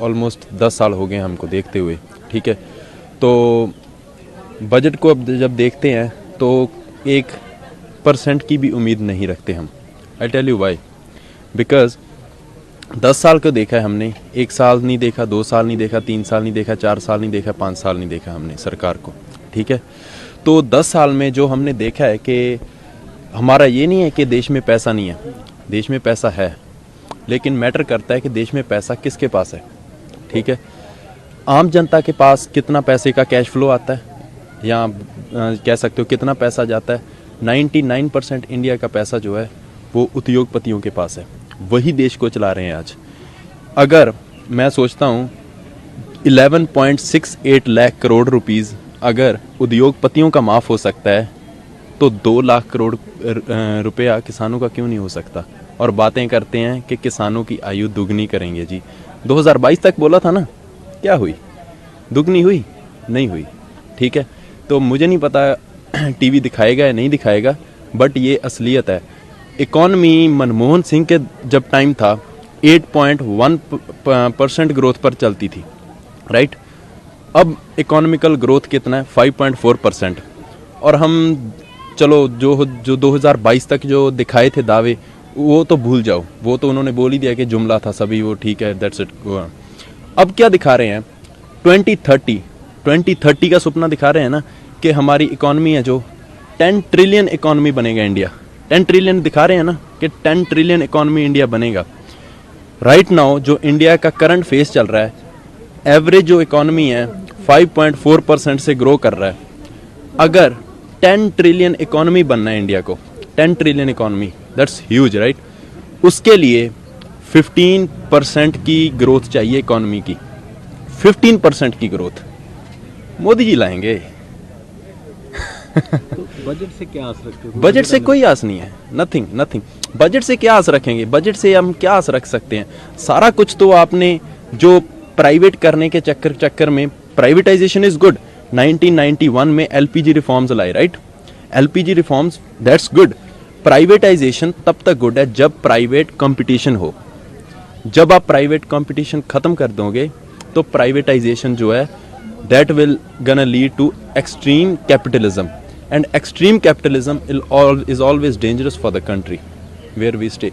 Almost 10 साल हो गए हमको देखते हुए, ठीक है। तो बजट को अब जब देखते हैं तो 1% की भी उम्मीद नहीं रखते हम। I tell you why, because 10 साल को देखा है हमने, 1 साल नहीं देखा, 2 साल नहीं देखा, 3 साल नहीं देखा, 4 साल नहीं देखा, 5 साल नहीं देखा हमने सरकार को, ठीक है। तो 10 साल में जो हमने देखा है कि हमारा ये नहीं है कि देश में पैसा नहीं है, देश में पैसा है, लेकिन मैटर करता है कि देश में पैसा किसके पास है, ठीक है। आम जनता के पास कितना पैसे का कैश फ्लो आता है, या कह सकते हो कितना पैसा जाता है। 99% इंडिया का पैसा जो है वो उद्योगपतियों के पास है, वही देश को चला रहे हैं आज। अगर मैं सोचता हूँ 11.68 लाख करोड़ रुपीस अगर उद्योगपतियों का माफ़ हो सकता है, तो 2 लाख करोड़ रुपया किसानों का क्यों नहीं हो सकता। और बातें करते हैं कि किसानों की आयु दुगनी करेंगे जी। 2022 तक बोला था ना, क्या हुई? दुगनी हुई? नहीं हुई, ठीक है। तो मुझे नहीं पता टीवी दिखाएगा या नहीं दिखाएगा, बट ये असलियत है। इकॉनमी मनमोहन सिंह के जब टाइम था 8.1% ग्रोथ पर चलती थी, राइट। अब इकोनॉमिकल ग्रोथ कितना है? 5.4%। और हम चलो जो 2022 तक जो दिखाए थे दावे, वो तो भूल जाओ, वो तो उन्होंने बोल ही दिया कि जुमला था सभी, वो ठीक है, दैट्स इट। अब क्या दिखा रहे हैं? 2030 का सपना दिखा रहे हैं ना, कि हमारी इकॉनमी है जो 10 ट्रिलियन इकॉनमी बनेगा इंडिया। 10 ट्रिलियन दिखा रहे हैं ना कि 10 ट्रिलियन इकॉनमी इंडिया बनेगा। राइट नाउ जो इंडिया का करंट फेस चल रहा है, एवरेज जो इकॉनमी है 5.4% से ग्रो कर रहा है। अगर 10 ट्रिलियन इकॉनमी बनना है इंडिया को, 10 trillion economy, that's huge, right. उसके लिए 15% की ग्रोथ चाहिए इकॉनमी की। 15% की ग्रोथ मोदी जी लाएंगे। तो बजट से क्या आस रखते हो? बजट से कोई आस नहीं है, नथिंग। बजट से क्या आस रखेंगे? बजट से हम क्या आस रख सकते हैं? सारा कुछ तो आपने जो प्राइवेट करने के चक्कर में, प्राइवेटाइजेशन इज गुड। 1991 में एलपीजी रिफॉर्म्स लाए, right. LPG reforms, that's good. Privatisation तब तक गुड है जब प्राइवेट कंपटीशन हो। जब आप प्राइवेट कंपटीशन खत्म कर दोगे तो प्राइवेटाइजेशन जो है that will gonna lead to extreme capitalism, and extreme capitalism is always dangerous for the country where we stay.